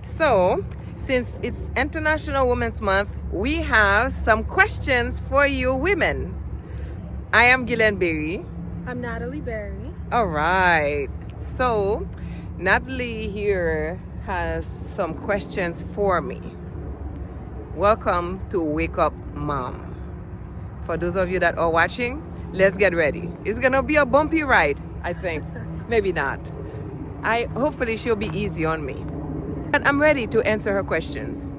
So, since it's International Women's Month, we have some questions for you women. I am Gillian Berry. I'm Natalie Berry. All right. So, Natalie here has some questions for me. Welcome to Wake Up Mom. For those of you that are watching, let's get ready. It's going to be a bumpy ride, I think. Maybe not. Hopefully she'll be easy on me. And I'm ready to answer her questions.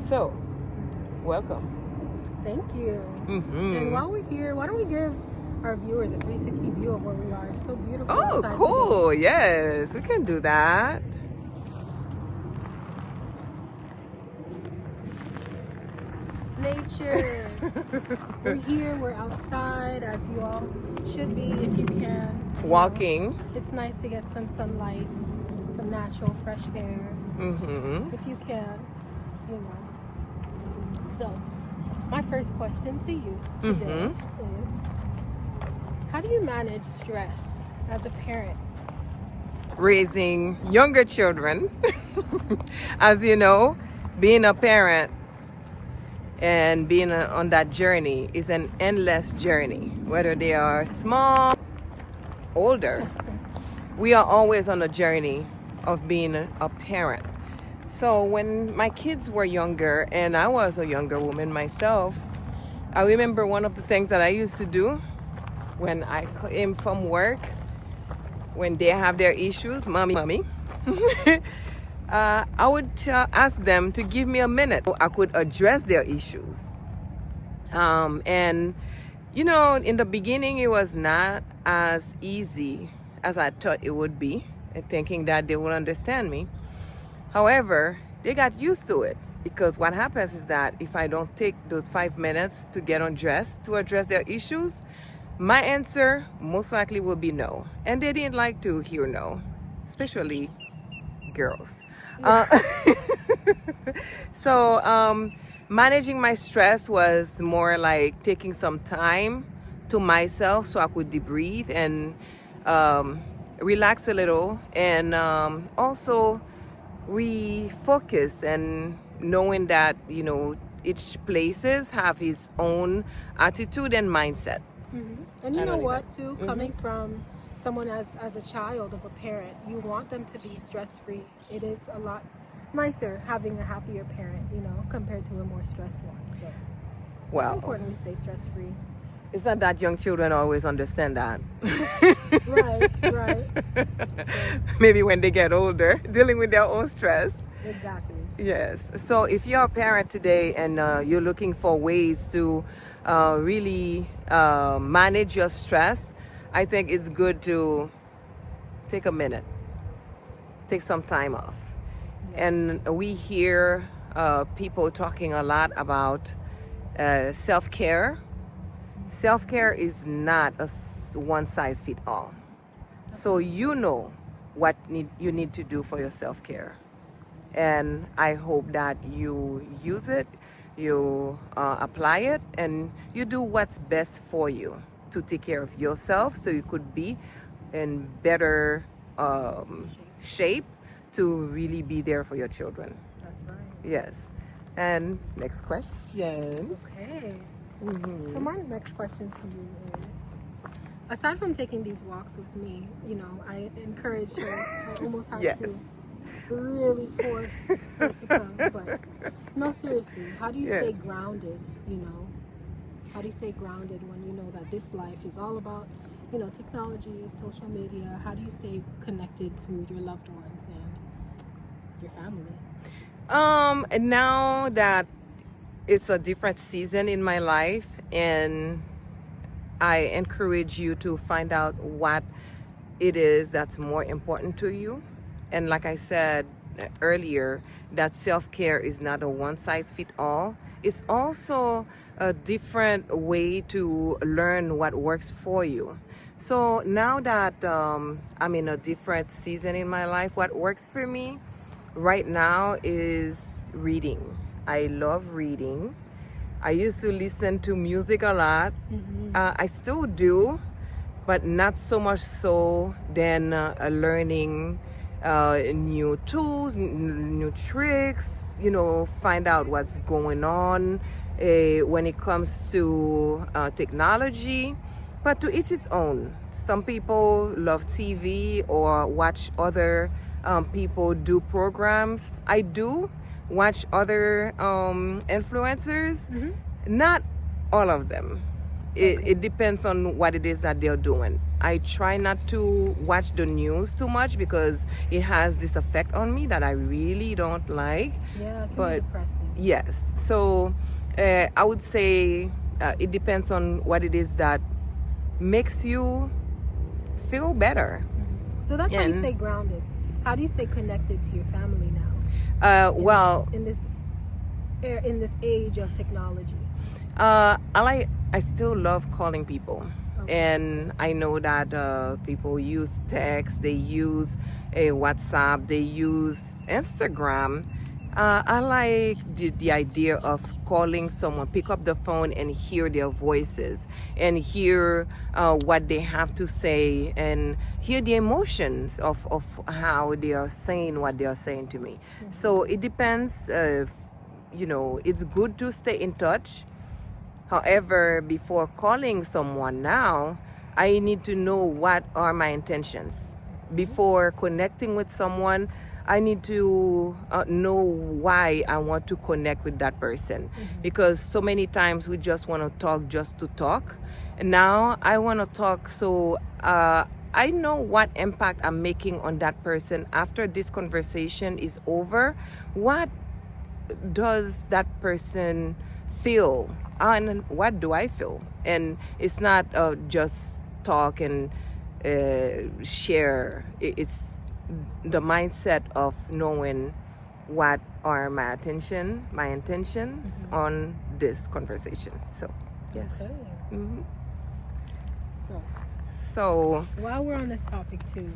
So, welcome. Thank you. And while we're here, why don't we give our viewers a 360 view of where we are? It's so beautiful. Oh, cool. Today. Yes, we can do that. Nature. We're here, we're outside, as you all should be if you can. Walking. It's nice to get some sunlight, some natural fresh air. If you can, So, my first question to you today is, how do you manage stress as a parent? Raising younger children. As you know, being a parent and being on that journey is an endless journey. Whether they are small, older, we are always on a journey of being a parent. So when my kids were younger and I was a younger woman myself, I remember one of the things that I used to do when I came from work, when they have their issues, mommy, I would ask them to give me a minute so I could address their issues. And in the beginning, it was not as easy as I thought it would be, thinking that they would understand me. However, they got used to it, because what happens is that if I don't take those 5 minutes to get undressed to address their issues, my answer most likely will be no. And they didn't like to hear no, especially girls. So managing my stress was more like taking some time to myself so I could debrief and relax a little, and also refocus, and knowing that each places have its own attitude and mindset. And you know what too, coming from someone as a child of a parent, you want them to be stress-free. It is a lot nicer having a happier parent, compared to a more stressed one. So it's important we stay stress-free. It's not that young children always understand that. Right. So, maybe when they get older, dealing with their own stress. Exactly. Yes. So if you're a parent today and you're looking for ways to really manage your stress, I think it's good to take a minute, take some time off. Yes. And we hear people talking a lot about self-care. Self-care is not a one-size-fits-all. So you know what you need to do for your self-care. And I hope that you use it, you apply it, and you do what's best for you to take care of yourself so you could be in better shape to really be there for your children. That's right. Yes. And next question. Okay. So my next question to you is, aside from taking these walks with me, I encouraged her. I almost had to really force her to come. But no, seriously, how do you stay grounded, How do you stay grounded when you know that this life is all about, technology, social media? How do you stay connected to your loved ones and your family? And now that it's a different season in my life, and I encourage you to find out what it is that's more important to you. And like I said earlier, that self-care is not a one-size-fits-all. It's also a different way to learn what works for you. So now that I'm in a different season in my life, what works for me right now is reading. I love reading. I used to listen to music a lot. I still do, but not so much so than learning new tools, new tricks, find out what's going on when it comes to technology. But to each his own. Some people love TV or watch other people do programs. I do watch other influencers, not all of them. It depends on what it is that they're doing. I try not to watch the news too much because it has this effect on me that I really don't like. Yeah, it can be depressing. Yes. So I would say it depends on what it is that makes you feel better. So that's how you stay grounded. How do you stay connected to your family now? In this age of technology. I still love calling people. And I know that people use text, they use WhatsApp, they use Instagram. I like the idea of calling someone, pick up the phone and hear their voices and hear what they have to say and hear the emotions of how they are saying what they are saying to me. So it depends. It's good to stay in touch. However, before calling someone now, I need to know what are my intentions. Before connecting with someone, I need to know why I want to connect with that person. Because so many times we just want to talk just to talk. And now I want to talk so I know what impact I'm making on that person after this conversation is over. What does that person feel? And what do I feel? And it's not just talk and share. It's the mindset of knowing what are my intentions on this conversation. So, yes. Okay. So while we're on this topic too,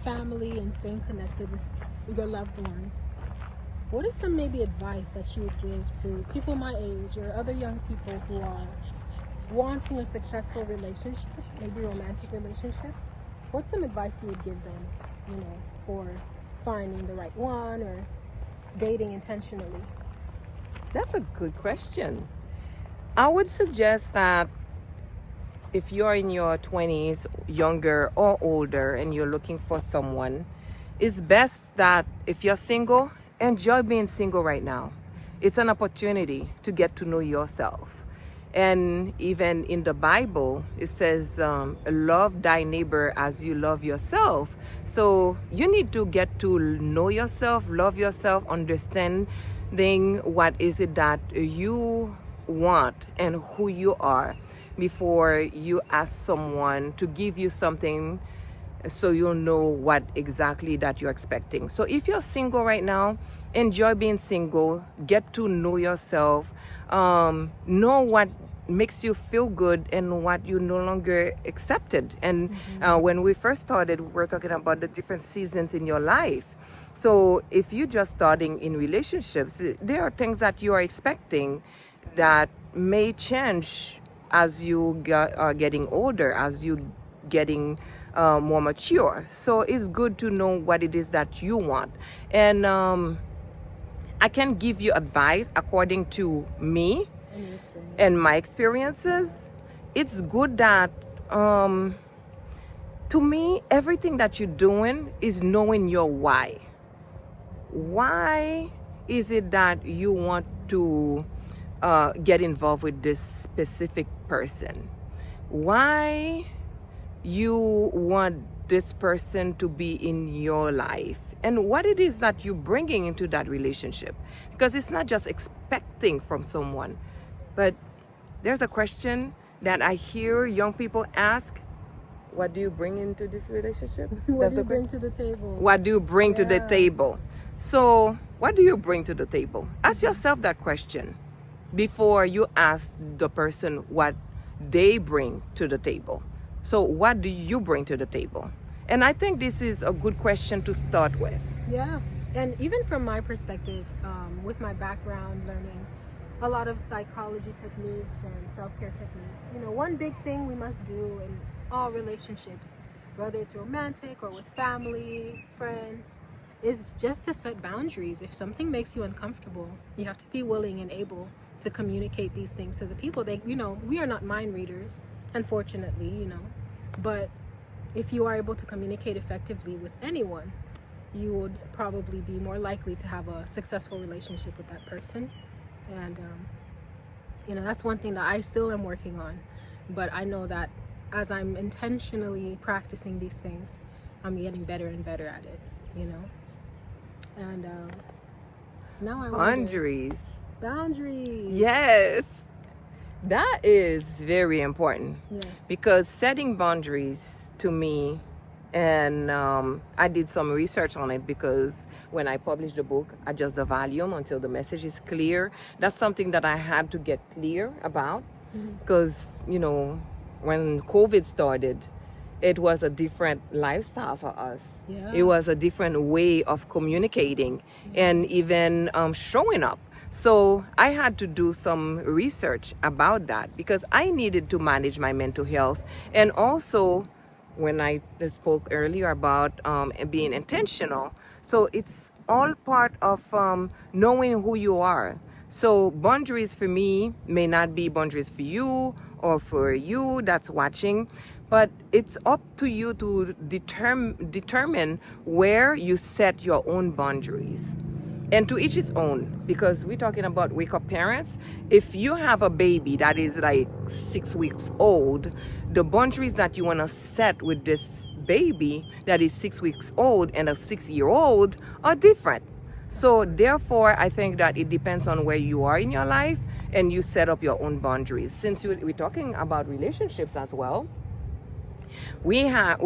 family and staying connected with your loved ones, what is some maybe advice that you would give to people my age or other young people who are wanting a successful relationship, maybe romantic relationship? What's some advice you would give them, for finding the right one or dating intentionally? That's a good question. I would suggest that if you're in your 20s, younger or older, and you're looking for someone, it's best that if you're single, enjoy being single right now. It's an opportunity to get to know yourself. And even in the Bible, it says, love thy neighbor as you love yourself. So you need to get to know yourself, love yourself, understanding what is it that you want and who you are before you ask someone to give you something so you'll know what exactly that you're expecting. So if you're single right now, enjoy being single, get to know yourself, know what makes you feel good and what you no longer accepted. And when we first started, we were talking about the different seasons in your life. So if you're just starting in relationships, there are things that you are expecting that may change as you are getting older, as you getting more mature. So it's good to know what it is that you want. And I can give you advice according to me and my experiences. It's good that to me, everything that you're doing is knowing your why. Why is it that you want to get involved with this specific person? Why you want this person to be in your life? And what it is that you're bringing into that relationship? Because it's not just expecting from someone, but there's a question that I hear young people ask: what do you bring into this relationship? What do you bring to the table? What do you bring to the table? So what do you bring to the table? Ask yourself that question before you ask the person what they bring to the table. So what do you bring to the table? And I think this is a good question to start with. Yeah. And even from my perspective, with my background learning a lot of psychology techniques and self-care techniques, one big thing we must do in all relationships whether it's romantic or with family, friends, is just to set boundaries. If something makes you uncomfortable, you have to be willing and able to communicate these things to the people. They, we are not mind readers, unfortunately, but if you are able to communicate effectively with anyone, you would probably be more likely to have a successful relationship with that person. And that's one thing that I still am working on, but I know that as I'm intentionally practicing these things, I'm getting better and better at it, and now I Boundaries. Boundaries. Yes, that is very important. Yes. Because setting boundaries to me, and I did some research on it, because when I published the book, adjust the volume until the message is clear. That's something that I had to get clear about, because when COVID started, it was a different lifestyle for us. Yeah. It was a different way of communicating and even showing up. So I had to do some research about that, because I needed to manage my mental health. And also, when I spoke earlier about being intentional, so it's all part of knowing who you are. So boundaries for me may not be boundaries for you or for you that's watching, but it's up to you to determine where you set your own boundaries. And to each his own, because we're talking about wake up parents. If you have a baby that is like 6 weeks old, the boundaries that you want to set with this baby that is 6 weeks old and a 6-year-old are different. So therefore, I think that it depends on where you are in your life, and you set up your own boundaries. Since we're talking about relationships as well, we have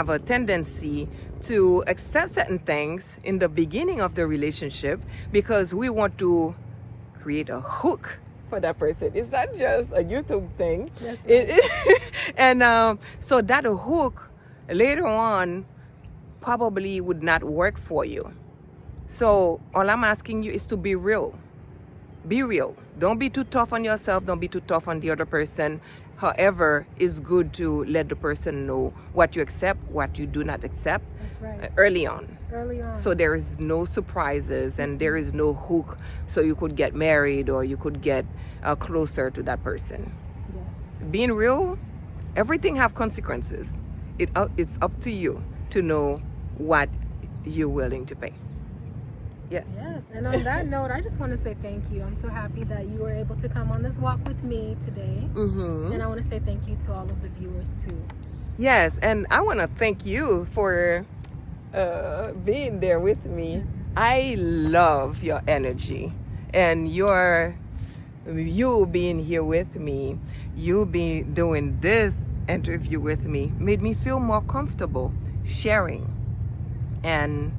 a tendency to accept certain things in the beginning of the relationship, because we want to create a hook for that person. It's not just a YouTube thing. That's right. And so that hook later on probably would not work for you. So all I'm asking you is to be real. Be real. Don't be too tough on yourself. Don't be too tough on the other person. However, it's good to let the person know what you accept, what you do not accept. That's right. Early on. Early on. So there is no surprises, and there is no hook, so you could get married or you could get closer to that person. Yes. Being real, everything have consequences. It's up to you to know what you're willing to pay. Yes. Yes. And on that note, I just want to say thank you. I'm so happy that you were able to come on this walk with me today. Mm-hmm. And I want to say thank you to all of the viewers too. Yes, and I want to thank you for being there with me. I love your energy, and you being here with me, you be doing this interview with me, made me feel more comfortable sharing. And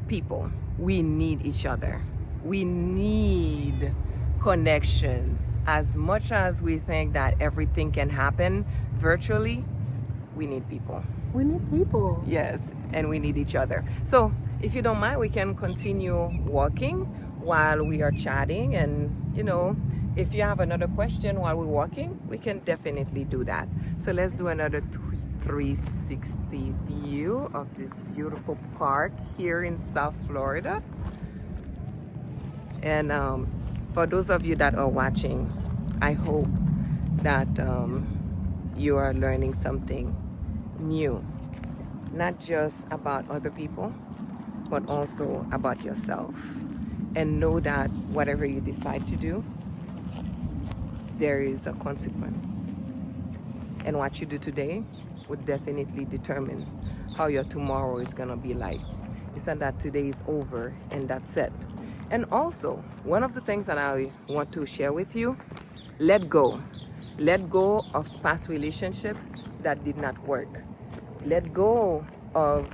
people, we need each other. We need connections. As much as we think that everything can happen virtually, we need people. We need people. Yes, and we need each other. So if you don't mind, we can continue walking while we are chatting. And if you have another question while we're walking, we can definitely do that. So let's do another 360 view of this beautiful park here in South Florida. And for those of you that are watching, I hope that you are learning something new, not just about other people, but also about yourself. And know that whatever you decide to do, there is a consequence. And what you do today would definitely determine how your tomorrow is gonna be like. It's not that today is over and that's it. And also, one of the things that I want to share with you, let go. Let go of past relationships that did not work. Let go of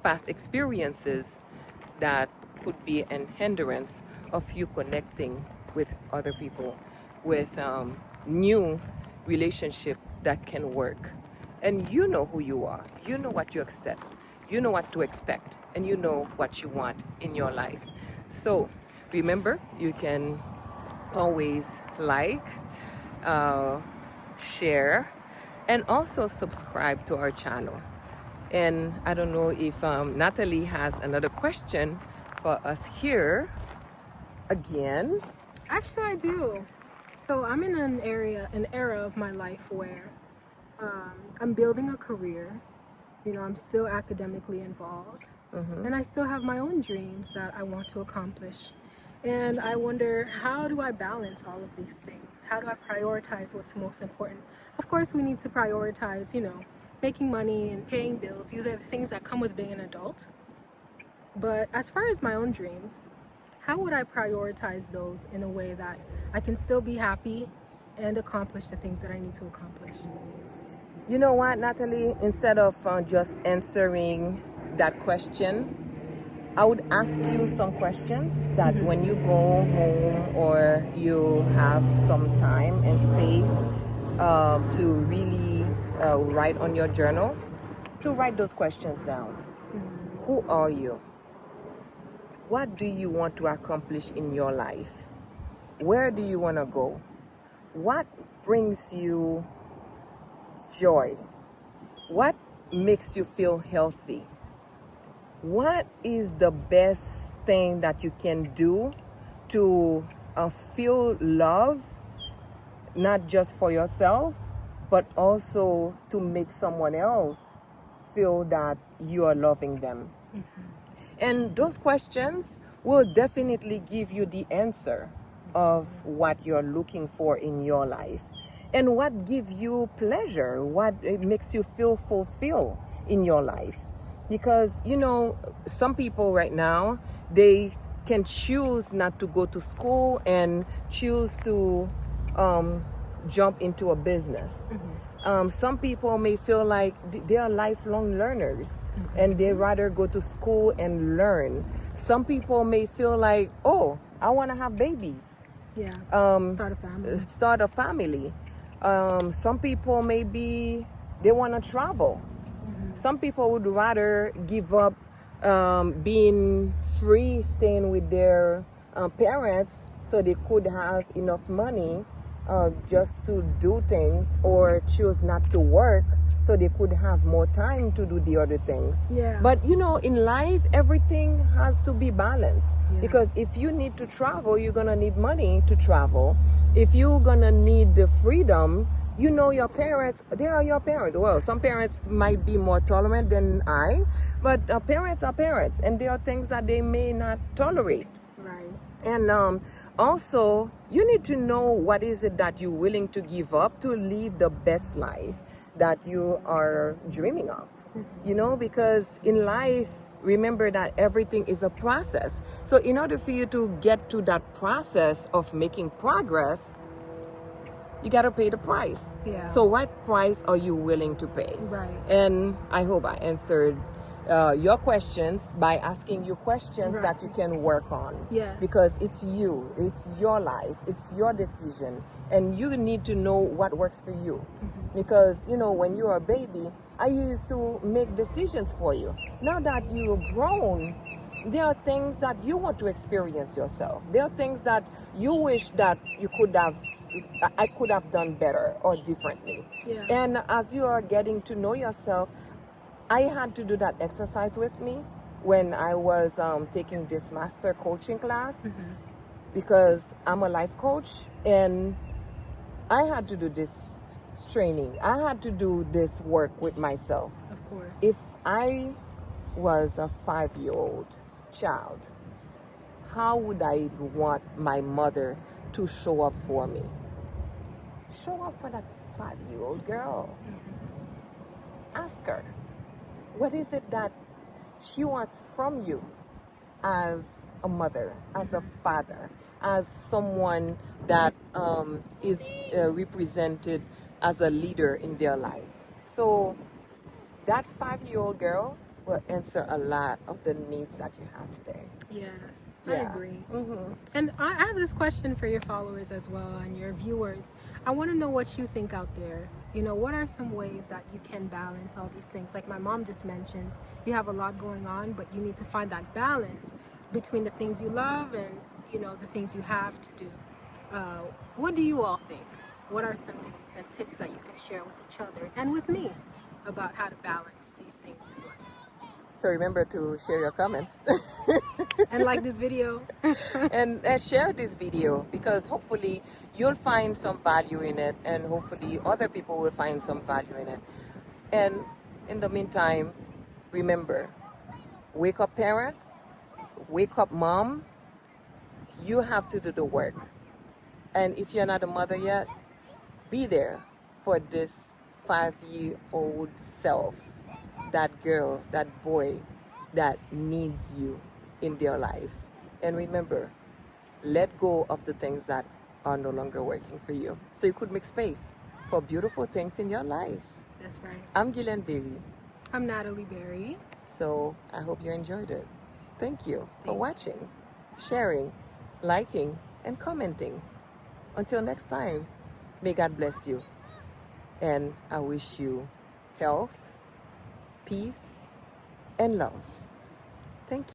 past experiences that could be an hindrance of you connecting with other people, with new relationship that can work. And you know who you are. You know what you accept. You know what to expect. And you know what you want in your life. So remember, you can always like, share, and also subscribe to our channel. And I don't know if Natalie has another question for us here again. Actually, I do. So I'm in an era of my life where I'm building a career. You know, I'm still academically involved, and I still have my own dreams that I want to accomplish. And I wonder, how do I balance all of these things? How do I prioritize what's most important? Of course, we need to prioritize, you know, making money and paying bills. These are the things that come with being an adult. But as far as my own dreams, how would I prioritize those in a way that I can still be happy and accomplish the things that I need to accomplish? You know what, Natalie? Instead of just answering that question, I would ask you some questions that when you go home or you have some time and space to really write on your journal, to write those questions down. Who are you? What do you want to accomplish in your life? Where do you want to go? What brings you joy? What makes you feel healthy? What is the best thing that you can do to feel love, not just for yourself, but also to make someone else feel that you are loving them? And those questions will definitely give you the answer of what you're looking for in your life and what gives you pleasure, what makes you feel fulfilled in your life. Because, you know, some people right now, they can choose not to go to school and choose to jump into a business. Some people may feel like they are lifelong learners and they rather go to school and learn. Some people may feel like, oh, I want to have babies. Yeah. Start a family. Start a family. Some people maybe they want to travel. Some people would rather give up being free, staying with their parents so they could have enough money just to do things, or choose not to work so they could have more time to do the other things. Yeah. But you know, in life, everything has to be balanced. Yeah. Because if you need to travel, you're gonna need money to travel. If you're gonna need the freedom, you know, your parents, they are your parents. Well, some parents might be more tolerant than I, but parents are parents, and there are things that they may not tolerate. Right. And also, you need to know what is it that you're willing to give up to live the best life that you are dreaming of. You know, because in life, remember that everything is a process. So in order for you to get to that process of making progress, you got to pay the price. Yeah. So what price are you willing to pay? Right. And I hope I answered your questions by asking you questions Right. that you can work on. Yes. Because it's you, it's your life, it's your decision, and you need to know what works for you. Because, you know, when you're a baby, I used to make decisions for you. Now that you're grown, there are things that you want to experience yourself. There are things that you wish that I could have done better or differently. Yeah. And as you are getting to know yourself, I had to do that exercise with me when I was taking this master coaching class, because I'm a life coach and I had to do this training. I had to do this work with myself. Of course. If I was a 5-year-old child, how would I want my mother to show up for me? Show up for that 5-year-old girl. Ask her, what is it that she wants from you as a mother, as a father, as someone that is represented as a leader in their lives? So that 5-year-old girl will answer a lot of the needs that you have today. Yes, Yeah. I agree. And I have this question for your followers as well and your viewers. I want to know what you think out there. You know, what are some ways that you can balance all these things? Like my mom just mentioned, you have a lot going on, but you need to find that balance between the things you love and, you know, the things you have to do. What do you all think? what are some things and tips that you can share with each other and with me about how to balance these things in life? So remember to share your comments. And like this video. and share this video, because hopefully you'll find some value in it, and hopefully other people will find some value in it. And in the meantime, remember, wake up parents, wake up mom, you have to do the work. And if you're not a mother yet, be there for this 5-year-old self, that girl, that boy that needs you in their lives. And remember, let go of the things that are no longer working for you, so you could make space for beautiful things in your life. That's right. I'm Gillian Berry. I'm Natalie Berry. So I hope you enjoyed it. Thank you for watching, sharing, liking, and commenting. Until next time, may God bless you. And I wish you health, peace, and love. Thank you.